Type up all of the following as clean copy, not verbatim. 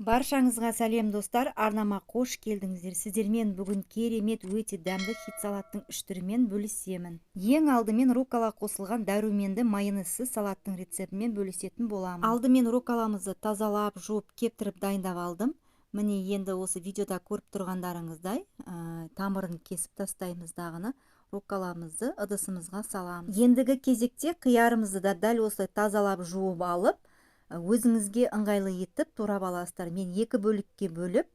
Баршаңызға сәлем достар, арнама қош келдіңіздер. Сіздермен бүгін керемет өте дәмді хит салаттың үш түрімен бөлісемін. Ең алдымен руккола қосылған дәруменді майонезсіз салаттың рецептімен бөлісетін боламын. Алдымен рукколамызды тазалап, жуып, кептіріп дайындап алдым. Міне енді осы видеода көріп тұрғандарыңыздай тамырын кесіп тастаймыз дағыны. Рукколамызды ыдысымызға саламыз. Ендігі кезекте қиярымызды да дәл осылай тазалап жуып алып, өзіңізге ыңғайлы етіп турап аласыздар. Мен екі бөлікке бөліп,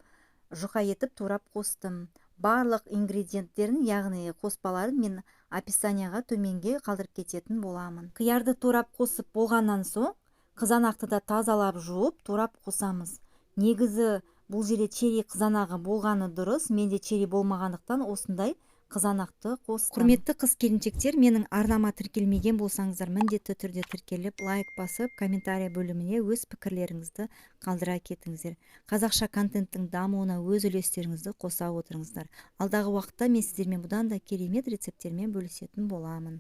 жұқа етіп турап қостым. Барлық ингредиенттерін, яғни қоспаларын мен описанияға төменге қалдырып кететін боламын. Қиярды турап қосып болғаннан соң, қызанақты да тазалап жуып, турап қосамыз. Негізі бұл жерде черри қызанағы болғаны дұрыс, менде черри болмағандықтан осындай қызанақты қостым. Құрметті қыз-келіншектер, менің арнама тіркелмеген болсаңыздар, міндетті түрде тіркеліп, лайк басып, комментария бөліміне өз пікірлеріңізді қалдыра кетіңіздер. Қазақша контенттің дамуына өз үлестеріңізді қоса отырыңыздар. Алдағы уақытта мен сіздермен бұдан да керемет рецепттермен бөлісетін боламын.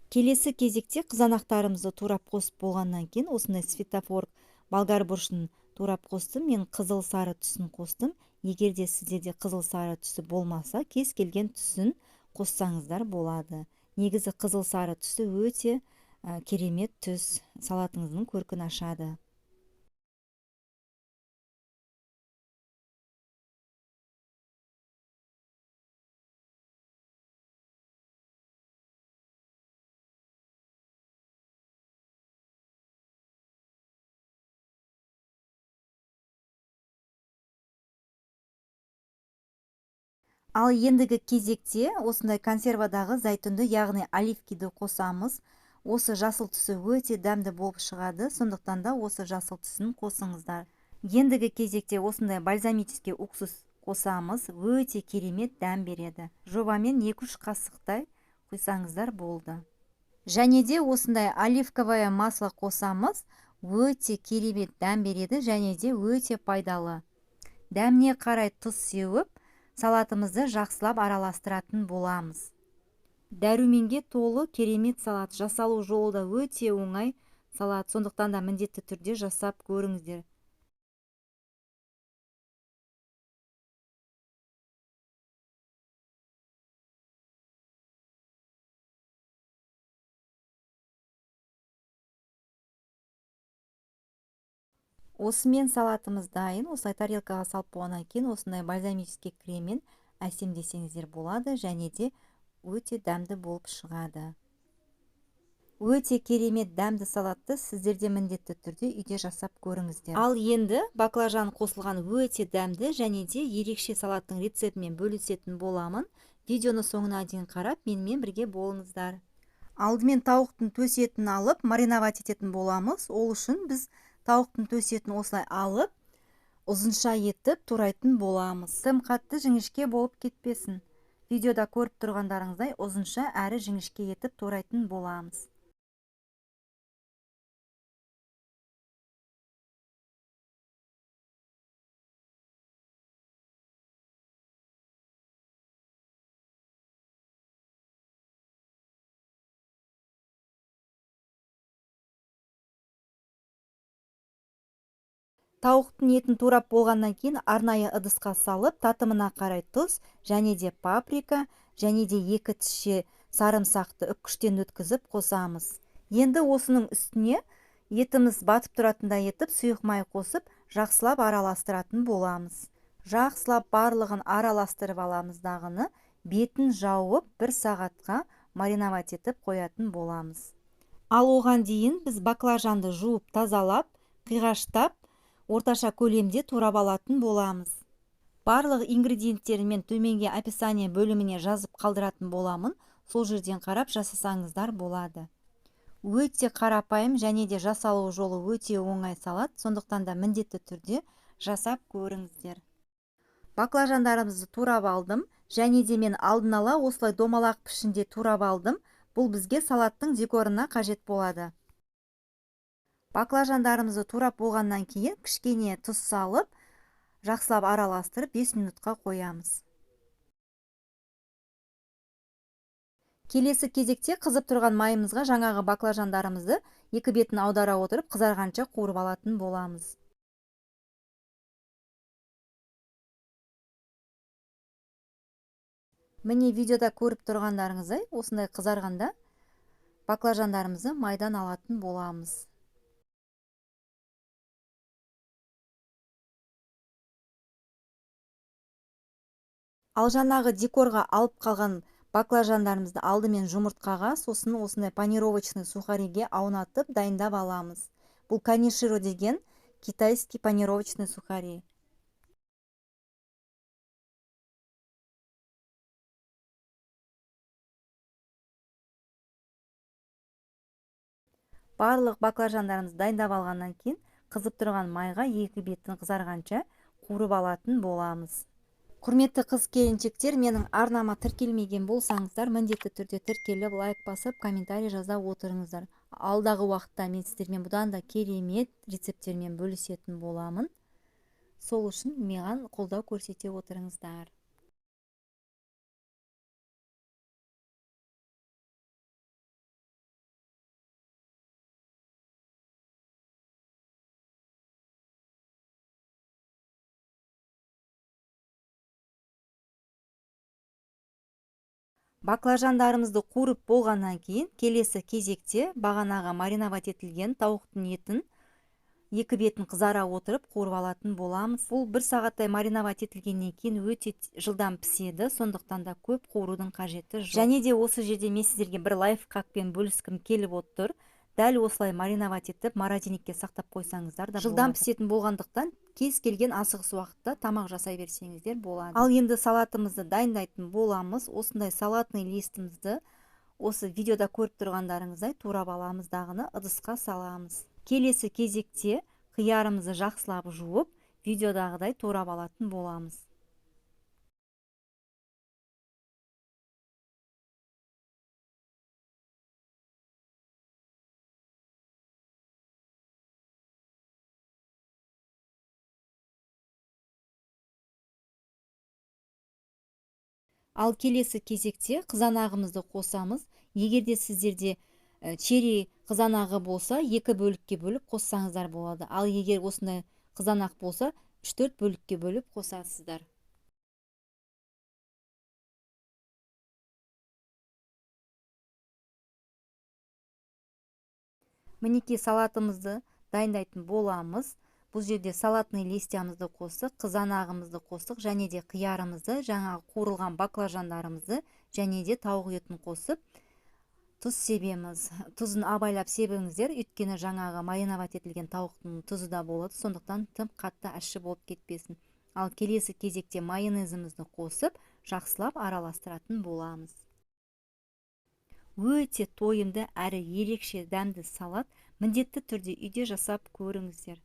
Келесі кезекте қызанақтарымызды турап қосып болғаннан кейін осындай светофор болгар бұрышын турап қостым. Мен қызыл сары түсін қостым. Егерде сіздерде қызыл сары түсі болмаса, кез келген түсін қоссаңыздар болады. Негізі қызыл сары түсі өте керемет түс, салатыңыздың көркін ашады. Ал ендігі кезекте осындай консервадағы зәйтүнді, яғни оливкиді қосамыз. Осы жасыл түсі өте дәмді болып шығады, сондықтан да осы жасыл түсін қосыңыздар. Ендігі кезекте осындай бальзамический уксус қосамыз, өте керемет дәм береді. Жобамен 2-3 қасықтай құйсаңыздар болды. Және де осындай оливковое масло қосамыз, өте керемет дәм береді және де өте пайдалы. Дәміне қарай тұз сеуіп, салатымызды жақсылап араластыратын боламыз. Дәруменге толы керемет салат, жасалу жолы да өте оңай салат, сондықтан да міндетті түрде жасап көріңіздер. Осымен салатымыз дайын. Осылай тарелкаға салып болғаннан кейін осындай бальзамический креммен әсемдесеңіздер болады және де өте дәмді болып шығады. Өте керемет дәмді салатты сіздерде міндетті түрде үйде жасап көріңіздер. Ал енді баклажан қосылған өте дәмді және де ерекше салаттың рецептімен бөлісетін боламын. Видеоны соңына дейін қарап, менімен бірге болыңыздар. Алдымен тауықтың төс етін алып, мариновать ететін боламыз. Ол үшін біз тауықтың төс етін осылай алып, ұзынша етіп турайтын боламыз. Тым қатты жіңішке болып кетпесін. Видеода көріп тұрғандарыңыздай ұзынша әрі жіңішке етіп турайтын боламыз. Тауықтың етін турап болғаннан кейін арнайы ыдысқа салып, татымына қарай тұз және де паприка және де 2 тісше сарымсақты үккіштен өткізіп қосамыз. Енді осының үстіне етіміз батып тұратындай етіп сұйық май қосып, жақсылап араластыратын боламыз. Жақсылап барлығын араластырып аламыз дағыны, бетін жауып 1 сағатқа мариновать етіп қоятын боламыз. Ал оған дейін біз баклажанды жуып тазалап, қиғаштап, орташа көлемде турап алатын боламыз. Барлық ингредиенттерін мен төменге описание бөліміне жазып қалдыратын боламын. Сол жерден қарап жасасаңыздар болады. Өте қарапайым және де жасалу жолы өте оңай салат, сондықтан да міндетті түрде жасап көріңіздер. Баклажандарымызды турап алдым және де мен алдын ала осылай домалақ пішінде турап алдым. Бұл бізге салаттың декорына қажет болады. Баклажандарымызды турап болғаннан кейін кішкене тұз салып, жақсылап араластырып 5 минутқа қоямыз. Келесі кезекте қызып тұрған майымызға жаңағы баклажандарымызды екі бетін аудара отырып қызарғанша қуырып алатын боламыз. Міне видеода көріп тұрғандарыңыздай осындай қызарғанда баклажандарымызды майдан алатын боламыз. Ал жаңағы декорға алып қалған баклажандарымызды алдымен жұмыртқаға, сосын осындай панировочный сухариге аунатып дайындап аламыз. Бұл каниширо деген китайский панировочный сухари. Барлық баклажандарымызды дайындап алғаннан кейін қызып тұрған майға екі бетін қызарғанша қуырып алатын боламыз. Құрметті қыз келіншектер, менің арнама тіркелмеген болсаңыздар, міндетті түрде тіркеліп, лайк басып, комментарий жаза отырыңыздар. Алдағы уақытта мен сіздермен бұдан да керемет рецепттермен бөлісетін боламын. Сол үшін маған қолдау көрсете отырыңыздар. Баклажандарымызды қуырып болғаннан кейін келесі кезекте бағанағы мариновать етілген тауықтың етін екі бетін қызара отырып қуырып алатын боламыз. Бұл 1 сағаттай мариновать етілгеннен кейін өте жылдам піседі, сондықтан да көп қуырудың қажеті жоқ. Және де осы жерде мен сіздерге бір лайфхакпен бөліскім келіп отыр. Дәл осылай мариновать етіп морозилникке сақтап қойсаңыздар да жылдам пісетін болғандықтан кез келген асығыс уақытта тамақ жасай берсеңіздер болады. Ал енді салатымызды дайындайтын боламыз. Осындай салатный листімізді осы видеода көріп тұрғандарыңыздай турап аламыз, дағыны ыдысқа саламыз. Келесі кезекте қиярымызды жақсылап жуып, видеодағыдай турап алатын боламыз. Ал келесі кезекте қызанағымызды қосамыз. Егерде сіздерде черри қызанағы болса, 2 бөлікке бөліп қоссаңыздар болады. Ал егер осындай қызанақ болса, 3-4 бөлікке бөліп қосасыздар. Мінекей салатымызды дайындайтын боламыз. Бұл жерде салатный листиямызды қостық, қызанағымызды қостық, және де қиярымызды, жаңағы қуырылған баклажандарымызды, және де тауық етін қосып, тұз себеміз. Тұзын абайлап себіңіздер, өйткені жаңағы мариновать етілген тауықтың тұзы да болады, сондықтан тым қатты ащы болып кетпесін. Ал келесі кезекте майонезімізді қосып, жақсылап араластыратын боламыз. Өте тойымды әрі ерекше дәмді салат, міндетті түрде үйде жасап көріңіздер.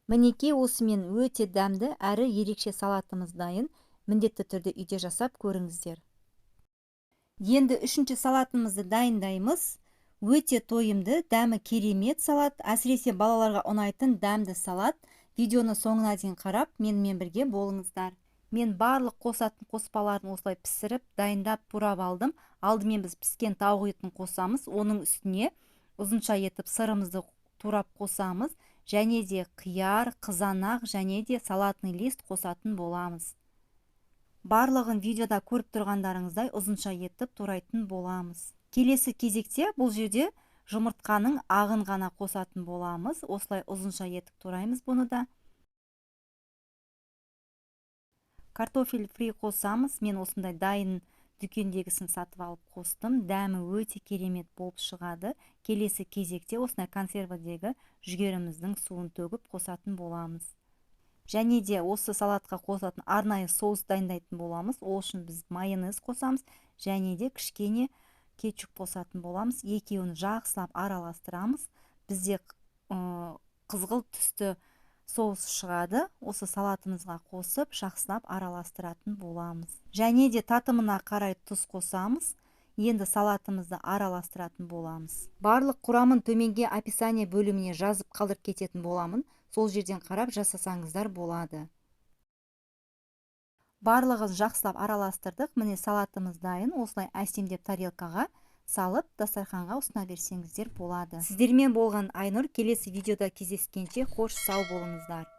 Мінекей осымен өте дәмді әрі ерекше салатымыз дайын, міндетті түрде үйде жасап көріңіздер. Енді үшінші салатымызды дайындаймыз. Өте тойымды, дәмі керемет салат, әсіресе балаларға ұнайтын дәмді салат. Видеоны соңына дейін қарап, менімен бірге болыңыздар. Мен барлық қосатын қоспаларын осылай пісіріп, дайындап турап алдым. Алдымен біз піскен тауық етін қосамыз, оның үстіне ұзынша етіп сырымызды турап қосамыз, және де қияр, қызанақ, және де салатный лист қосатын боламыз. Барлығын видеода көріп тұрғандарыңыздай ұзынша етіп турайтын боламыз. Келесі кезекте бұл жерде жұмыртқаның ағын ғана қосатын боламыз. Осылай ұзынша етіп тураймыз бұны да. Картофель фри қосамыз. Мен осындай дайын дүкендегісін сатып алып қостым. Дәмі өте керемет болып шығады. Келесі кезекте осындай консервадегі жүгеріміздің суын төгіп қосатын боламыз. Және де осы салатқа қосатын арнайы соус дайындайтын боламыз. Ол үшін біз майонез қосамыз, және де кішкене кетчуп қосатын боламыз. Екеуін жақсылап араластырамыз. Бізде қызғылт түсті соус шығады. Осы салатымызға қосып, жақсылап араластыратын боламыз. Және де татымына қарай тұз қосамыз. Енді салатымызды араластыратын боламыз. Барлық құрамын төменге описание бөліміне жазып қалдырып кететін боламын. Сол жерден қарап жасасаңыздар болады. Барлығын жақсылап араластырдық. Міне салатымыз дайын. Осылай әсемдеп тарелкаға салып, дастарханға ұсына берсеңіздер болады. Сіздермен болған Айнұр. Келесі видеода кездескенше қош сау болыңыздар.